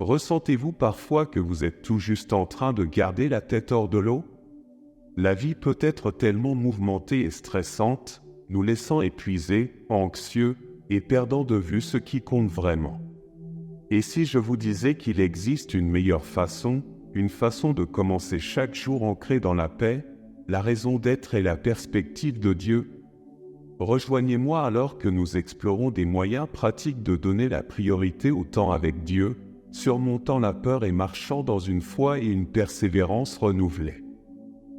Ressentez-vous parfois que vous êtes tout juste en train de garder la tête hors de l'eau? La vie peut être tellement mouvementée et stressante, nous laissant épuisés, anxieux et perdant de vue ce qui compte vraiment. Et si je vous disais qu'il existe une meilleure façon, une façon de commencer chaque jour ancrée dans la paix, la raison d'être et la perspective de Dieu? Rejoignez-moi alors que nous explorons des moyens pratiques de donner la priorité au temps avec Dieu, surmontant la peur et marchant dans une foi et une persévérance renouvelées.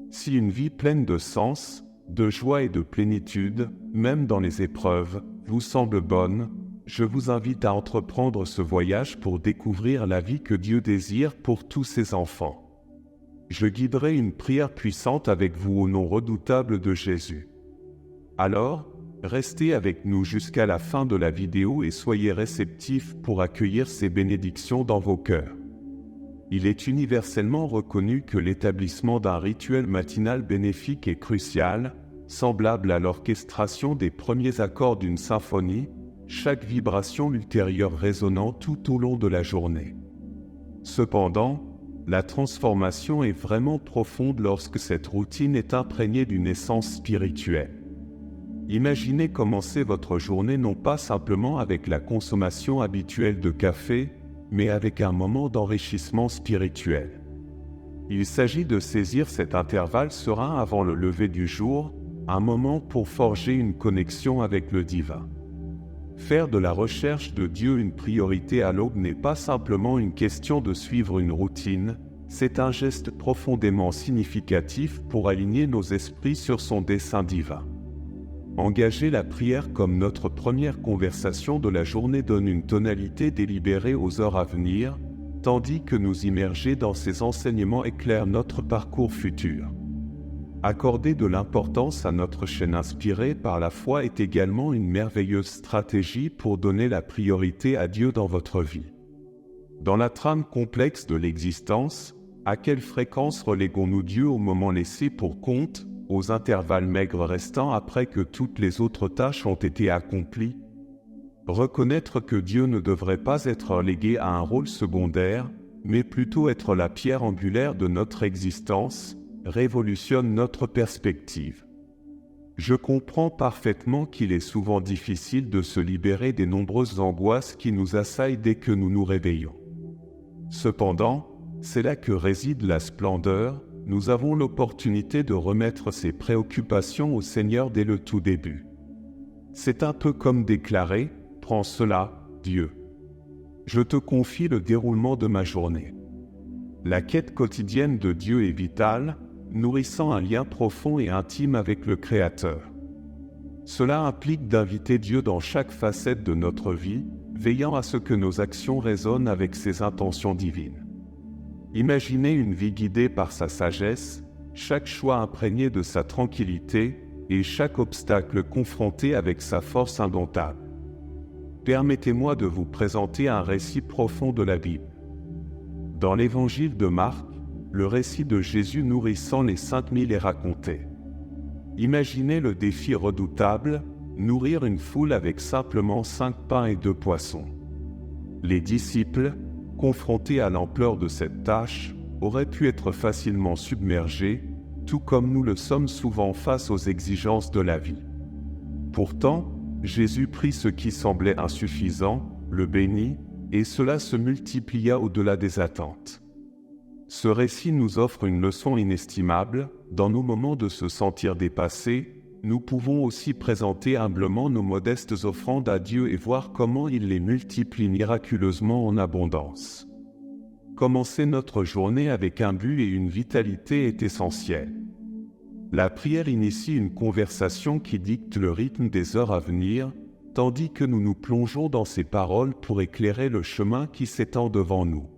Si une vie pleine de sens, de joie et de plénitude, même dans les épreuves, vous semble bonne, je vous invite à entreprendre ce voyage pour découvrir la vie que Dieu désire pour tous ses enfants. Je guiderai une prière puissante avec vous au nom redoutable de Jésus. Alors, restez avec nous jusqu'à la fin de la vidéo et soyez réceptifs pour accueillir ces bénédictions dans vos cœurs. Il est universellement reconnu que l'établissement d'un rituel matinal bénéfique est crucial, semblable à l'orchestration des premiers accords d'une symphonie, chaque vibration ultérieure résonnant tout au long de la journée. Cependant, la transformation est vraiment profonde lorsque cette routine est imprégnée d'une essence spirituelle. Imaginez commencer votre journée non pas simplement avec la consommation habituelle de café, mais avec un moment d'enrichissement spirituel. Il s'agit de saisir cet intervalle serein avant le lever du jour, un moment pour forger une connexion avec le divin. Faire de la recherche de Dieu une priorité à l'aube n'est pas simplement une question de suivre une routine, c'est un geste profondément significatif pour aligner nos esprits sur son dessein divin. Engager la prière comme notre première conversation de la journée donne une tonalité délibérée aux heures à venir, tandis que nous immerger dans ses enseignements éclaire notre parcours futur. Accorder de l'importance à notre chaîne inspirée par la foi est également une merveilleuse stratégie pour donner la priorité à Dieu dans votre vie. Dans la trame complexe de l'existence, à quelle fréquence reléguons-nous Dieu au moment laissé pour compte, aux intervalles maigres restants après que toutes les autres tâches ont été accomplies? Reconnaître que Dieu ne devrait pas être relégué à un rôle secondaire, mais plutôt être la pierre angulaire de notre existence, révolutionne notre perspective. Je comprends parfaitement qu'il est souvent difficile de se libérer des nombreuses angoisses qui nous assaillent dès que nous nous réveillons. Cependant, c'est là que réside la splendeur. Nous avons l'opportunité de remettre ces préoccupations au Seigneur dès le tout début. C'est un peu comme déclarer « Prends cela, Dieu. Je te confie le déroulement de ma journée. » La quête quotidienne de Dieu est vitale, nourrissant un lien profond et intime avec le Créateur. Cela implique d'inviter Dieu dans chaque facette de notre vie, veillant à ce que nos actions résonnent avec ses intentions divines. Imaginez une vie guidée par sa sagesse, chaque choix imprégné de sa tranquillité et chaque obstacle confronté avec sa force indomptable. Permettez-moi de vous présenter un récit profond de la Bible. Dans l'évangile de Marc, le récit de Jésus nourrissant les 5000 est raconté. Imaginez le défi redoutable, nourrir une foule avec simplement 5 pains et 2 poissons. Les disciples, confrontés à l'ampleur de cette tâche, auraient pu être facilement submergés, tout comme nous le sommes souvent face aux exigences de la vie. Pourtant, Jésus prit ce qui semblait insuffisant, le bénit, et cela se multiplia au-delà des attentes. Ce récit nous offre une leçon inestimable. Dans nos moments de se sentir dépassés, nous pouvons aussi présenter humblement nos modestes offrandes à Dieu et voir comment il les multiplie miraculeusement en abondance. Commencer notre journée avec un but et une vitalité est essentiel. La prière initie une conversation qui dicte le rythme des heures à venir, tandis que nous nous plongeons dans ses paroles pour éclairer le chemin qui s'étend devant nous.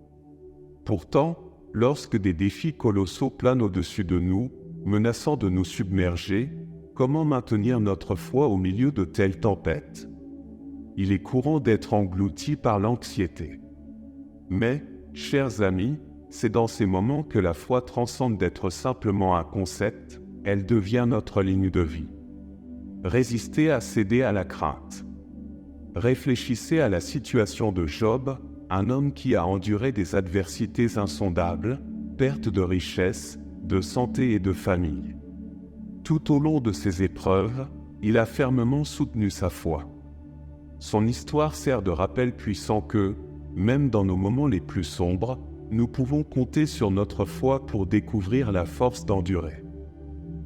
Pourtant, lorsque des défis colossaux planent au-dessus de nous, menaçant de nous submerger, comment maintenir notre foi au milieu de telles tempêtes? Il est courant d'être englouti par l'anxiété. Mais, chers amis, c'est dans ces moments que la foi transcende d'être simplement un concept, elle devient notre ligne de vie. Résistez à céder à la crainte. Réfléchissez à la situation de Job, un homme qui a enduré des adversités insondables, perte de richesses, de santé et de famille. Tout au long de ces épreuves, il a fermement soutenu sa foi. Son histoire sert de rappel puissant que, même dans nos moments les plus sombres, nous pouvons compter sur notre foi pour découvrir la force d'endurer.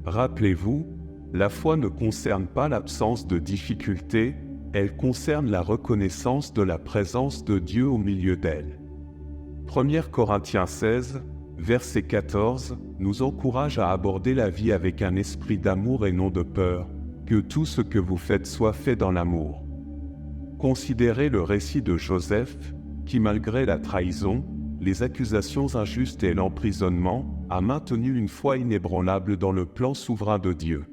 Rappelez-vous, la foi ne concerne pas l'absence de difficultés, elle concerne la reconnaissance de la présence de Dieu au milieu d'elle. 1 Corinthiens 16, verset 14, nous encourage à aborder la vie avec un esprit d'amour et non de peur, que tout ce que vous faites soit fait dans l'amour. Considérez le récit de Joseph, qui malgré la trahison, les accusations injustes et l'emprisonnement, a maintenu une foi inébranlable dans le plan souverain de Dieu.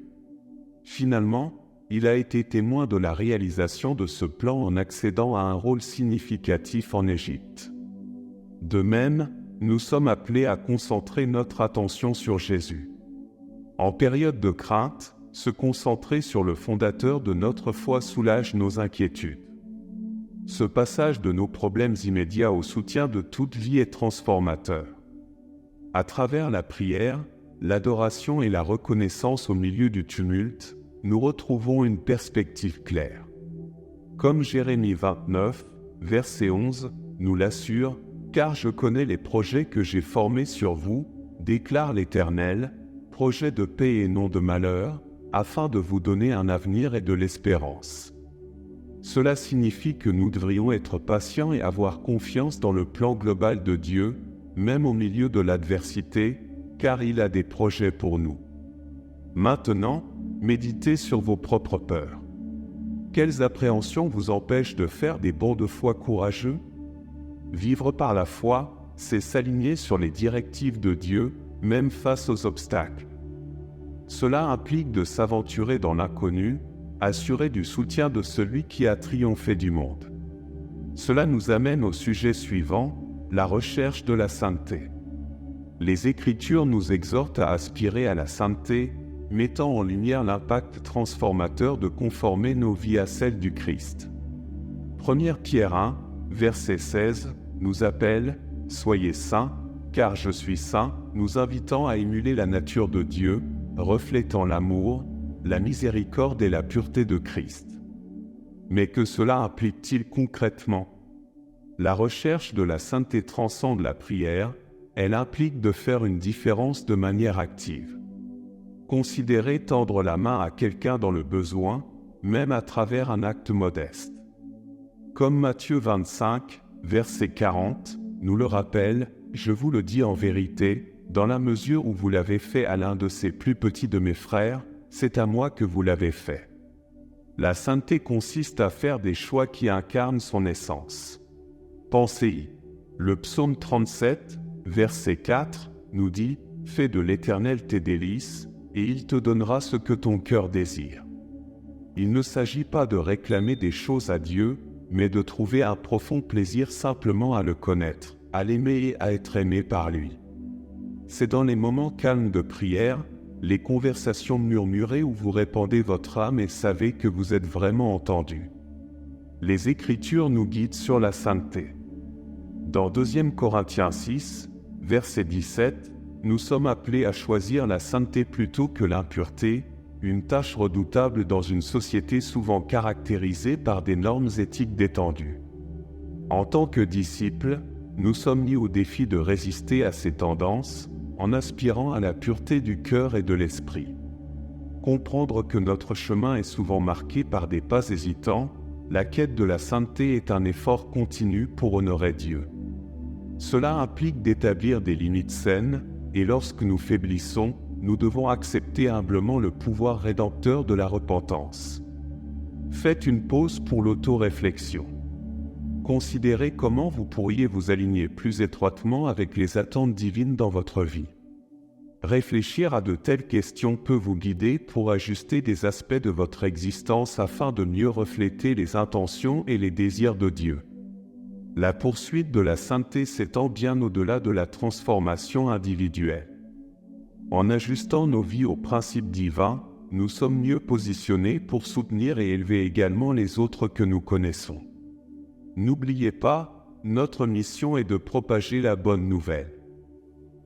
Finalement, il a été témoin de la réalisation de ce plan en accédant à un rôle significatif en Égypte. De même, nous sommes appelés à concentrer notre attention sur Jésus. En période de crainte, se concentrer sur le fondateur de notre foi soulage nos inquiétudes. Ce passage de nos problèmes immédiats au soutien de toute vie est transformateur. À travers la prière, l'adoration et la reconnaissance au milieu du tumulte, nous retrouvons une perspective claire. Comme Jérémie 29, verset 11, nous l'assure, « Car je connais les projets que j'ai formés sur vous, déclare l'Éternel, projets de paix et non de malheur, afin de vous donner un avenir et de l'espérance. » Cela signifie que nous devrions être patients et avoir confiance dans le plan global de Dieu, même au milieu de l'adversité, car il a des projets pour nous. Maintenant, méditez sur vos propres peurs. Quelles appréhensions vous empêchent de faire des bonds de foi courageux? Vivre par la foi, c'est s'aligner sur les directives de Dieu, même face aux obstacles. Cela implique de s'aventurer dans l'inconnu, assuré du soutien de celui qui a triomphé du monde. Cela nous amène au sujet suivant, la recherche de la sainteté. Les Écritures nous exhortent à aspirer à la sainteté, mettant en lumière l'impact transformateur de conformer nos vies à celle du Christ. 1 Pierre 1, verset 16, nous appelle « Soyez saints, car je suis saint », nous invitant à émuler la nature de Dieu, reflétant l'amour, la miséricorde et la pureté de Christ. Mais que cela implique-t-il concrètement? La recherche de la sainteté transcende la prière, elle implique de faire une différence de manière active. Considérez tendre la main à quelqu'un dans le besoin, même à travers un acte modeste. Comme Matthieu 25, verset 40, nous le rappelle, « Je vous le dis en vérité, dans la mesure où vous l'avez fait à l'un de ces plus petits de mes frères, c'est à moi que vous l'avez fait. » La sainteté consiste à faire des choix qui incarnent son essence. Pensez-y. Le psaume 37, verset 4, nous dit « Fais de l'Éternel tes délices, et il te donnera ce que ton cœur désire. » Il ne s'agit pas de réclamer des choses à Dieu, mais de trouver un profond plaisir simplement à le connaître, à l'aimer et à être aimé par lui. C'est dans les moments calmes de prière, les conversations murmurées où vous répandez votre âme et savez que vous êtes vraiment entendu. Les Écritures nous guident sur la sainteté. Dans 2 Corinthiens 6, verset 17, nous sommes appelés à choisir la sainteté plutôt que l'impureté, une tâche redoutable dans une société souvent caractérisée par des normes éthiques détendues. En tant que disciples, nous sommes mis au défi de résister à ces tendances, en aspirant à la pureté du cœur et de l'esprit. Comprendre que notre chemin est souvent marqué par des pas hésitants, la quête de la sainteté est un effort continu pour honorer Dieu. Cela implique d'établir des limites saines, et lorsque nous faiblissons, nous devons accepter humblement le pouvoir rédempteur de la repentance. Faites une pause pour l'auto-réflexion. Considérez comment vous pourriez vous aligner plus étroitement avec les attentes divines dans votre vie. Réfléchir à de telles questions peut vous guider pour ajuster des aspects de votre existence afin de mieux refléter les intentions et les désirs de Dieu. La poursuite de la sainteté s'étend bien au-delà de la transformation individuelle. En ajustant nos vies aux principes divins, nous sommes mieux positionnés pour soutenir et élever également les autres que nous connaissons. N'oubliez pas, notre mission est de propager la bonne nouvelle.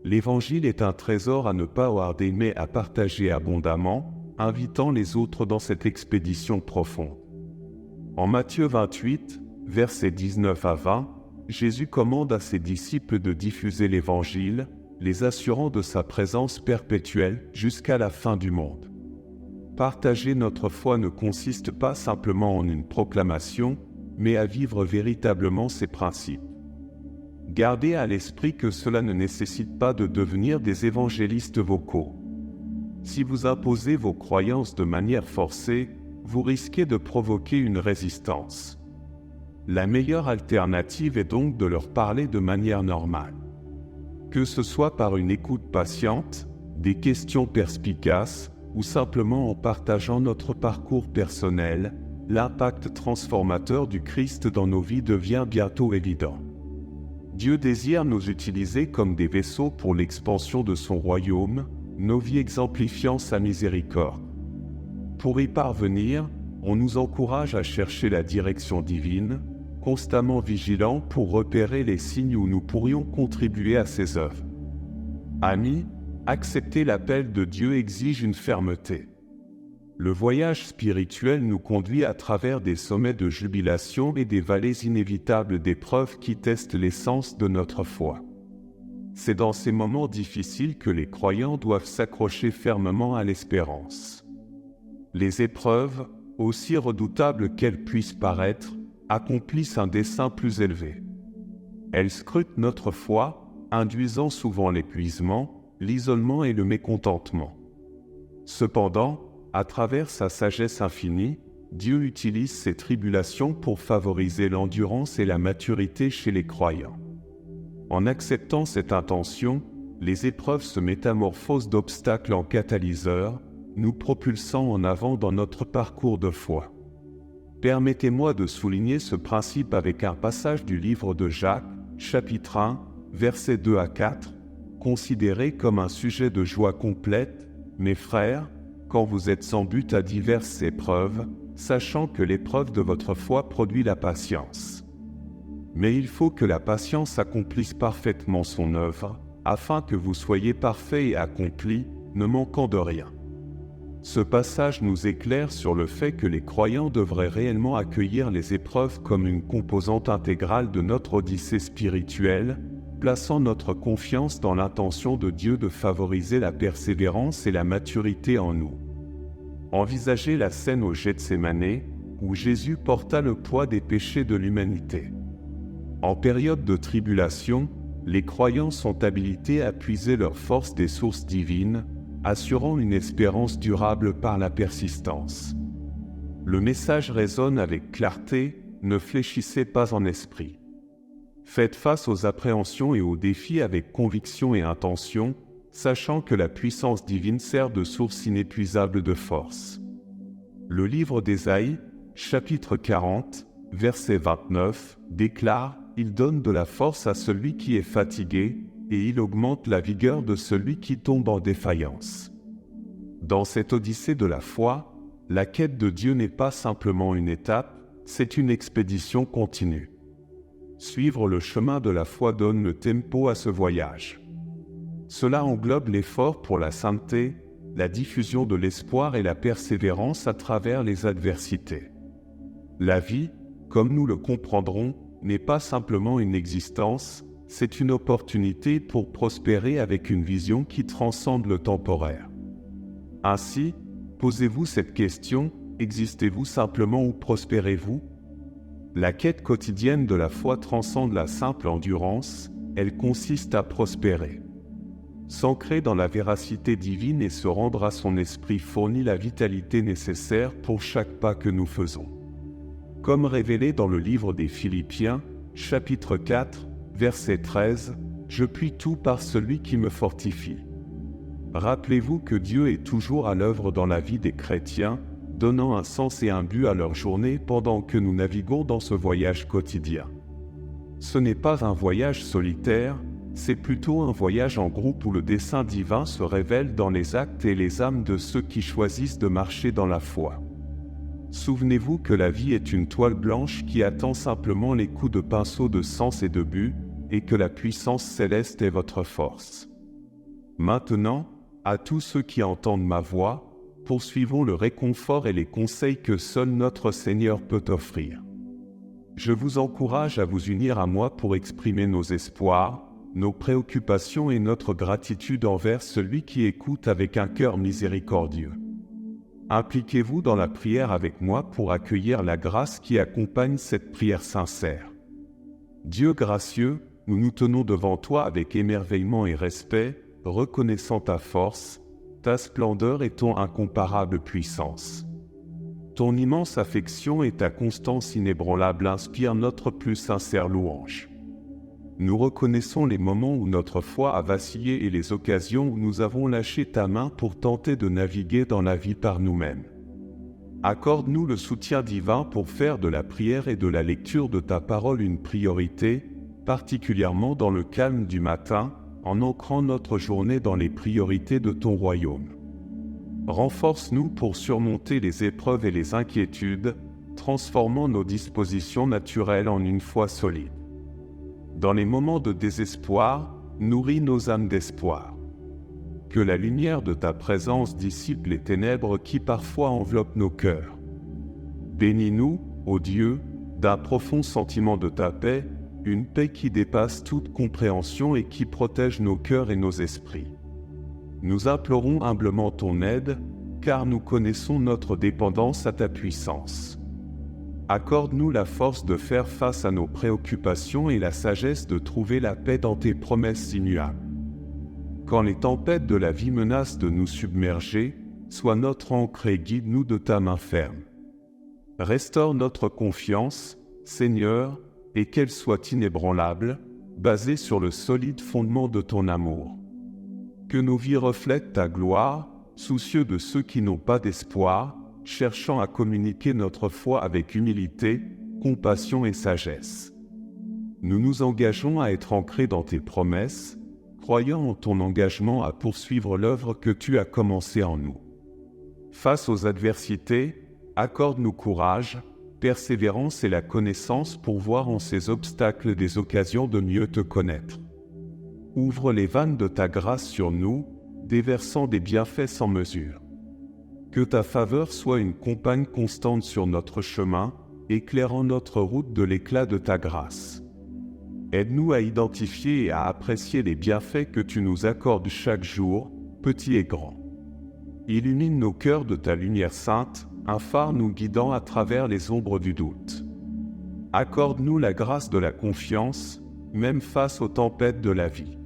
L'Évangile est un trésor à ne pas harder mais à partager abondamment, invitant les autres dans cette expédition profonde. En Matthieu 28, versets 19 à 20, Jésus commande à ses disciples de diffuser l'Évangile, les assurant de sa présence perpétuelle jusqu'à la fin du monde. Partager notre foi ne consiste pas simplement en une proclamation, mais à vivre véritablement ses principes. Gardez à l'esprit que cela ne nécessite pas de devenir des évangélistes vocaux. Si vous imposez vos croyances de manière forcée, vous risquez de provoquer une résistance. La meilleure alternative est donc de leur parler de manière normale. Que ce soit par une écoute patiente, des questions perspicaces, ou simplement en partageant notre parcours personnel, l'impact transformateur du Christ dans nos vies devient bientôt évident. Dieu désire nous utiliser comme des vaisseaux pour l'expansion de son royaume, nos vies exemplifiant sa miséricorde. Pour y parvenir, on nous encourage à chercher la direction divine, constamment vigilants pour repérer les signes où nous pourrions contribuer à ses œuvres. Amis, accepter l'appel de Dieu exige une fermeté. Le voyage spirituel nous conduit à travers des sommets de jubilation et des vallées inévitables d'épreuves qui testent l'essence de notre foi. C'est dans ces moments difficiles que les croyants doivent s'accrocher fermement à l'espérance. Les épreuves, aussi redoutables qu'elles puissent paraître, accomplissent un dessein plus élevé. Elles scrutent notre foi, induisant souvent l'épuisement, l'isolement et le mécontentement. Cependant, à travers sa sagesse infinie, Dieu utilise ces tribulations pour favoriser l'endurance et la maturité chez les croyants. En acceptant cette intention, les épreuves se métamorphosent d'obstacles en catalyseurs, nous propulsant en avant dans notre parcours de foi. Permettez-moi de souligner ce principe avec un passage du livre de Jacques, chapitre 1, versets 2 à 4, considéré comme un sujet de joie complète, mes frères, quand vous êtes sans but à diverses épreuves, sachant que l'épreuve de votre foi produit la patience. Mais il faut que la patience accomplisse parfaitement son œuvre, afin que vous soyez parfaits et accomplis, ne manquant de rien. Ce passage nous éclaire sur le fait que les croyants devraient réellement accueillir les épreuves comme une composante intégrale de notre odyssée spirituelle, plaçant notre confiance dans l'intention de Dieu de favoriser la persévérance et la maturité en nous. Envisagez la scène au Gethsémanée, où Jésus porta le poids des péchés de l'humanité. En période de tribulation, les croyants sont habilités à puiser leur force des sources divines, assurant une espérance durable par la persistance. Le message résonne avec clarté, ne fléchissez pas en esprit. Faites face aux appréhensions et aux défis avec conviction et intention, sachant que la puissance divine sert de source inépuisable de force. Le livre d'Ésaïe, chapitre 40, verset 29, déclare « Il donne de la force à celui qui est fatigué, et il augmente la vigueur de celui qui tombe en défaillance. » Dans cette odyssée de la foi, la quête de Dieu n'est pas simplement une étape, c'est une expédition continue. Suivre le chemin de la foi donne le tempo à ce voyage. Cela englobe l'effort pour la sainteté, la diffusion de l'espoir et la persévérance à travers les adversités. La vie, comme nous le comprendrons, n'est pas simplement une existence, c'est une opportunité pour prospérer avec une vision qui transcende le temporaire. Ainsi, posez-vous cette question, existez-vous simplement ou prospérez-vous ? La quête quotidienne de la foi transcende la simple endurance, elle consiste à prospérer. S'ancrer dans la véracité divine et se rendre à son esprit fournit la vitalité nécessaire pour chaque pas que nous faisons. Comme révélé dans le livre des Philippiens, chapitre 4, verset 13, « Je puis tout par celui qui me fortifie. » Rappelez-vous que Dieu est toujours à l'œuvre dans la vie des chrétiens, donnant un sens et un but à leur journée pendant que nous naviguons dans ce voyage quotidien. Ce n'est pas un voyage solitaire, c'est plutôt un voyage en groupe où le dessein divin se révèle dans les actes et les âmes de ceux qui choisissent de marcher dans la foi. Souvenez-vous que la vie est une toile blanche qui attend simplement les coups de pinceau de sens et de but, et que la puissance céleste est votre force. Maintenant, à tous ceux qui entendent ma voix, poursuivons le réconfort et les conseils que seul notre Seigneur peut offrir. Je vous encourage à vous unir à moi pour exprimer nos espoirs, nos préoccupations et notre gratitude envers celui qui écoute avec un cœur miséricordieux. Impliquez-vous dans la prière avec moi pour accueillir la grâce qui accompagne cette prière sincère. Dieu gracieux, nous nous tenons devant toi avec émerveillement et respect, reconnaissant ta force, ta splendeur et ton incomparable puissance. Ton immense affection et ta constance inébranlable inspirent notre plus sincère louange. Nous reconnaissons les moments où notre foi a vacillé et les occasions où nous avons lâché ta main pour tenter de naviguer dans la vie par nous-mêmes. Accorde-nous le soutien divin pour faire de la prière et de la lecture de ta parole une priorité, particulièrement dans le calme du matin, en ancrant notre journée dans les priorités de ton royaume. Renforce-nous pour surmonter les épreuves et les inquiétudes, transformant nos dispositions naturelles en une foi solide. Dans les moments de désespoir, nourris nos âmes d'espoir. Que la lumière de ta présence dissipe les ténèbres qui parfois enveloppent nos cœurs. Bénis-nous, ô Dieu, d'un profond sentiment de ta paix, une paix qui dépasse toute compréhension et qui protège nos cœurs et nos esprits. Nous implorons humblement ton aide, car nous connaissons notre dépendance à ta puissance. Accorde-nous la force de faire face à nos préoccupations et la sagesse de trouver la paix dans tes promesses immuables. Quand les tempêtes de la vie menacent de nous submerger, sois notre ancre et guide-nous de ta main ferme. Restaure notre confiance, Seigneur, et qu'elle soit inébranlable, basée sur le solide fondement de ton amour. Que nos vies reflètent ta gloire, soucieux de ceux qui n'ont pas d'espoir, cherchant à communiquer notre foi avec humilité, compassion et sagesse. Nous nous engageons à être ancrés dans tes promesses, croyant en ton engagement à poursuivre l'œuvre que tu as commencée en nous. Face aux adversités, accorde-nous courage, persévérance et la connaissance pour voir en ces obstacles des occasions de mieux te connaître. Ouvre les vannes de ta grâce sur nous, déversant des bienfaits sans mesure. Que ta faveur soit une compagne constante sur notre chemin, éclairant notre route de l'éclat de ta grâce. Aide-nous à identifier et à apprécier les bienfaits que tu nous accordes chaque jour, petits et grands. Illumine nos cœurs de ta lumière sainte, un phare nous guidant à travers les ombres du doute. Accorde-nous la grâce de la confiance, même face aux tempêtes de la vie.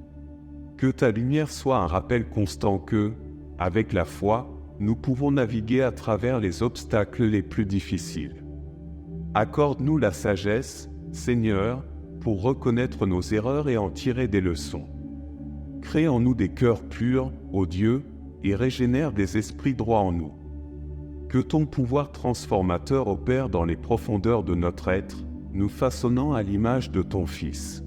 Que ta lumière soit un rappel constant que, avec la foi, nous pouvons naviguer à travers les obstacles les plus difficiles. Accorde-nous la sagesse, Seigneur, pour reconnaître nos erreurs et en tirer des leçons. Crée en nous des cœurs purs, ô Dieu, et régénère des esprits droits en nous. Que ton pouvoir transformateur opère dans les profondeurs de notre être, nous façonnant à l'image de ton Fils.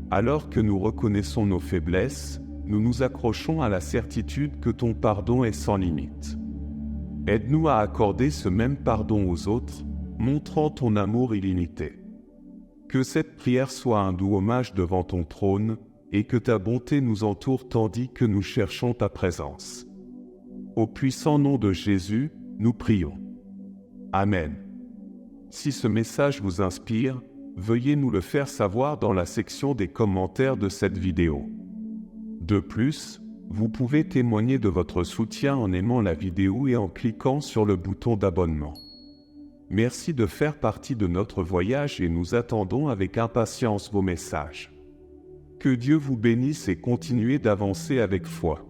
Alors que nous reconnaissons nos faiblesses, nous nous accrochons à la certitude que ton pardon est sans limite. Aide-nous à accorder ce même pardon aux autres, montrant ton amour illimité. Que cette prière soit un doux hommage devant ton trône, et que ta bonté nous entoure tandis que nous cherchons ta présence. Au puissant nom de Jésus, nous prions. Amen. Si ce message vous inspire, veuillez nous le faire savoir dans la section des commentaires de cette vidéo. De plus, vous pouvez témoigner de votre soutien en aimant la vidéo et en cliquant sur le bouton d'abonnement. Merci de faire partie de notre voyage et nous attendons avec impatience vos messages. Que Dieu vous bénisse et continuez d'avancer avec foi.